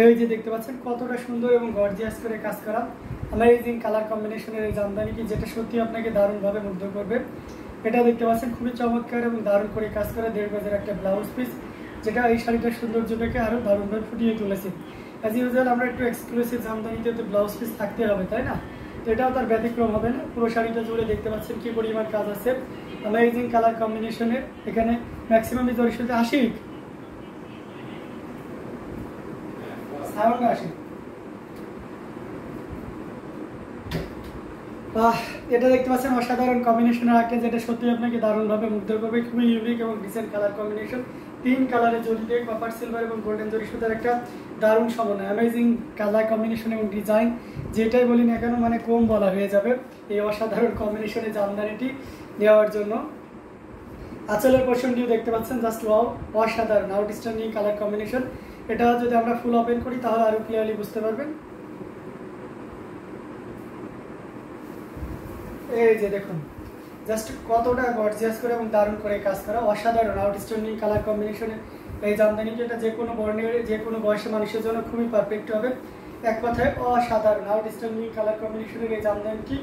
এই যে দেখতে পাচ্ছেন কতটা সুন্দর এবং গর্জিয়াস করে কাজ করা অ্যামেজিং কালার কম্বিনেশনের এই জামদানিটি, যেটা সত্যি আপনাকে দারুণভাবে মুগ্ধ করবে। এটা দেখতে পাচ্ছেন খুবই চমৎকার এবং দারুণ করে কাজ করা 1.5 গজের একটা ব্লাউজ পিস, যেটা এই শাড়িটার সৌন্দর্যটাকে আরও দারুণভাবে ফুটিয়ে তুলেছে। অ্যাজ ইউজুয়াল আমরা একটু এক্সক্লুসিভ জামদানিতে তো ব্লাউজ পিস থাকতে হবে, তাই না? তো এটাও তার ব্যতিক্রম হবে না। পুরো শাড়িটা জুড়ে দেখতে পাচ্ছেন কি পরিমাণ কাজ আছে অ্যামেজিং কালার কম্বিনেশনের। এখানে ম্যাক্সিমাম জরির সাথে আশিক এটা দেখতে পাচ্ছেন অসাধারণ কম্বিনেশনের আঁকে, যেটা সত্যি আপনাকে দারুণভাবে মুগ্ধ করবে। খুবই ইউনিক এবং ডিসেন্ট কালার কম্বিনেশন। 3 কালারের জরি দিয়ে কপার সিলভার এবং গোল্ডেন জরি সুতার একটা দারুণ সমন্বয়, অ্যামেজিং কালার কম্বিনেশন এবং ডিজাইন, যেটাই বলি না কেন মানে কম বলা হয়ে যাবে এই অসাধারণ কম্বিনেশনের জামদানিটি দেওয়ার জন্য। আঁচলের পোর্শনটিও দেখতে পাচ্ছেন জাস্ট ওয়াও, অসাধারণ আউটস্ট্যান্ডিং কালার কম্বিনেশন। এটা যদি আমরা ফুল ওপেন করি তাহলে আরো ক্লিয়ারলি বুঝতে পারবেন। এই যে দেখুন জাস্ট কতটা গর্জিয়াস করে এবং দারুণ করে কাজ করা, অসাধারণ আউটস্ট্যান্ডিং কালার কম্বিনেশনে এই জামদানিটি। এটা যে কোনো বর্ণের যে কোনো বয়সী মানুষের জন্য খুবই পারফেক্ট হবে। এক কথায় অসাধারণ আউটস্ট্যান্ডিং কালার কম্বিনেশনের এই জামদানিটি।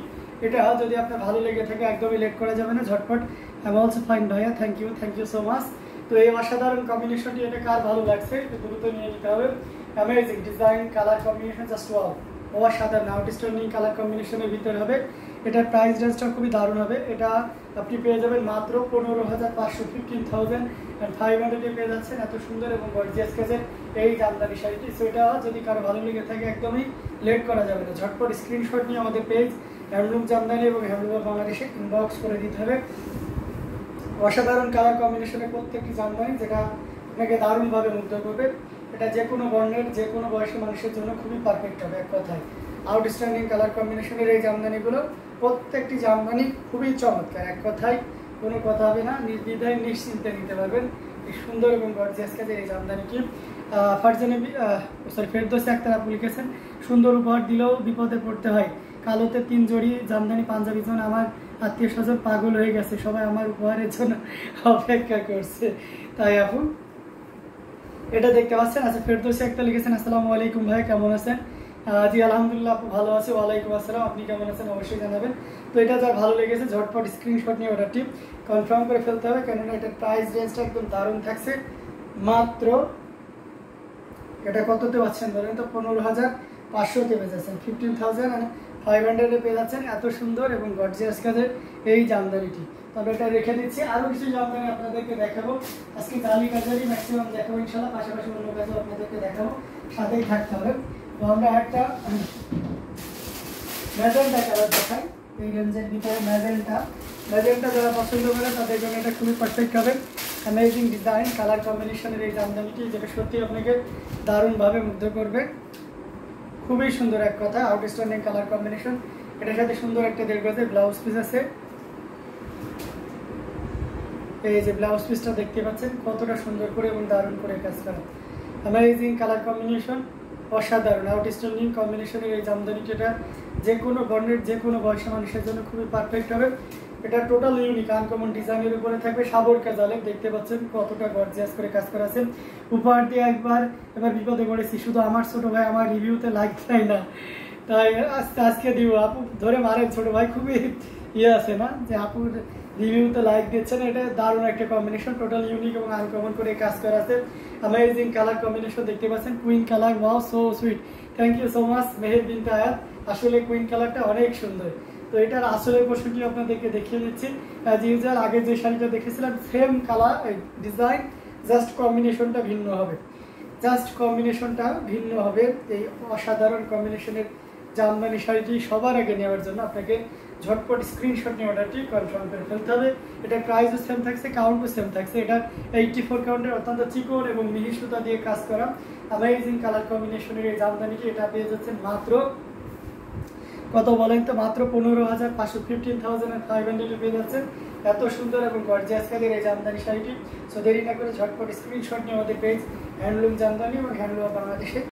এটা যদি আপনার ভালো লেগে থাকে একদমই লেট করা যাবে না, ঝটপট। আই এম অলসো ফাইন ভাইয়া, থ্যাংক ইউ সো মাচ। তো এই অসাধারণ কম্বিনেশনটি এটা কার ভালো লাগছে একটু দ্রুত নিয়ে নিতে হবে। Amazing design colour combination just wow, অসাধারণ আউটস্ট্যান্ডিং কালার কম্বিনেশনের ভিতরে হবে। এটার প্রাইস রেঞ্জটা খুবই দারুণ হবে। এটা আপনি পেয়ে যাবেন মাত্র 15,500, 15,500 পেয়ে যাচ্ছেন এত সুন্দর এবং গর্জিয়াস কাজের এই জামদানি শাড়িটি। সো এটা যদি কারো ভালো লেগে থাকে একদমই লেট করা যাবে না, ঝটপট স্ক্রিনশট নিয়ে আমাদের পেজ হ্যান্ডলুম জামদানি এবং হ্যান্ডলুম বাংলাদেশে ইনবক্স করে দিতে হবে। অসাধারণ কালার কম্বিনেশনের প্রত্যেকটি জামদানি, যেটা আপনাকে দারুণভাবে মুগ্ধ করবে। এটা যে কোনো বর্ণের যে কোনো বয়সী মানুষের জন্য খুবই পারফেক্ট হবে। এক কথায় আউটস্ট্যান্ডিং কালার কম্বিনেশনের এই জামদানিগুলো প্রত্যেকটি জামদানি খুবই চমৎকার। এক কথায় কোনো কথা হবে না, নির্দ্বিধায় নিশ্চিন্তে নিতে পারবেন এই সুন্দর এবং গর্জিয়াস কাজের এই জামদানিটি। ফেরদৌসী আক্তার আপু লিখেছেন, সুন্দর উপহার দিলেও বিপদে পড়তে হয়। কালোতে 3 জড়ি জামদানি পাঞ্জাবি জন্য আমার আত্মীয় স্বজন পাগল হয়ে গেছে, সবাই আমার উপহারের জন্য অপেক্ষা করছে। তাই আপু এটা দেখতে পাচ্ছেন। আচ্ছা, ফেরদৌসী আক্তার লিখেছেন, আসসালামু আলাইকুম ভাই, কেমন আছেন? জি আলহামদুলিল্লাহ আপু ভালো আছে। ওয়ালাইকুম আসসালাম, আপনি কেমন আছেন অবশ্যই জানাবেন। তো এটা যার ভালো লেগেছে ঝটপট স্ক্রিনশট নিয়ে অর্ডারটি কনফার্ম করে ফেলতে হবে, কেননা এটার প্রাইস রেঞ্জটা একদম দারুণ থাকছে। মাত্র এটা কততে পাচ্ছেন বলেন তো? 15,500 পেয়ে যাচ্ছেন, 15,500 পেয়ে যাচ্ছেন এত সুন্দর এবং গর্জিয়াস কাজের এই জামদানিটি। তবে এটা রেখে দিচ্ছি, আরও কিছু জামদানি আপনাদেরকে দেখাবো। আজকে জালি কাজারই ম্যাক্সিমাম দেখাবো ইনশাল্লাহ, পাশাপাশি অন্য কাজও আপনাদেরকে দেখাবো, সাথেই থাকতে হবে। তো আমরা একটা ম্যাজেন্টা কালার দেখাই এই রেঞ্জের ভিতরে। ম্যাজেন্টা যারা পছন্দ করে তাদের জন্য এটা খুবই পারফেক্ট হবে। অ্যামেজিং ডিজাইন কালার কম্বিনেশনের এই জামদানিটি, যেটা সত্যি আপনাকে দারুণভাবে মুগ্ধ করবে। খুবই সুন্দর এক কথা আউটস্ট্যান্ডিং কালার কম্বিনেশন। এটার সাথে সুন্দর একটা 1.5 গজের ব্লাউজ পিস আছে। এই যে ব্লাউজ পিসটা দেখতে পাচ্ছেন কতটা সুন্দর করে এবং দারুণ করে কাজ করা। অ্যামেজিং কালার কম্বিনেশন, অসাধারণ আউটস্ট্যান্ডিং কম্বিনেশনের এই জামদানিটা যে কোনো বর্ণের যে কোনো বয়সী মানুষের জন্য খুবই পারফেক্ট হবে। এটা টোটাল ইউনিক আনকমন ডিজাইনের উপরে থাকবে সাবর কাজালে। দেখতে পাচ্ছেন কতটা গর্জিয়াস করে কাজ করা আছে। উপহার দিয়ে এবার বিপদে পড়েছি, শুধু আমার ছোট ভাই আমার রিভিউতে লাইক দেয় না, তাই আজকে দিব। আপু ধরে মারেন ছোট ভাই, খুবই আছে না যে আপুর রিভিউতে লাইক দিচ্ছেন। এটা দারুণ একটা কম্বিনেশন, টোটাল ইউনিক এবং আনকমন করে কাজ করা আছে। অ্যামেজিং কালার কম্বিনেশন দেখতে পাচ্ছেন, queen colour, wow so sweet, thank you so much Meher Binte Ayat. আসলে কুইন কালারটা অনেক সুন্দর। তো এটার আসলের পোর্শনটি আপনাদেরকে দেখিয়ে দিচ্ছি। অ্যাজ ইউজুয়াল আগে যে শাড়িটা দেখেছিলাম সেম কালার ডিজাইন, জাস্ট কম্বিনেশনটা ভিন্ন হবে, এই অসাধারণ কম্বিনেশনের জামদানি শাড়িটি সবার আগে নেওয়ার জন্য আপনাকে ঝটপট স্ক্রিনশট নিয়ে অর্ডারটি কনফার্ম করে ফেলতে হবে। এটার প্রাইসও সেম থাকছে, কাউন্টও সেম থাকছে। এটা 84 কাউন্টের অত্যন্ত চিকন এবং মিহি সুতা দিয়ে কাজ করা অ্যামেজিং কালার কম্বিনেশনের এই জামদানিটি। এটা পেয়ে যাচ্ছেন মাত্র কত বলেন তো? মাত্র 15,500, 15,500 পেয়ে যাচ্ছেন এত সুন্দর এবং গর্জিয়াস কাজের এই জামদানি শাড়িটি। সো দেরি না করে ঝটপট স্ক্রিনশট নিয়ে আমাদের পেজ হ্যান্ডলুম জামদানি এবং হ্যান্ডলুম বাংলাদেশে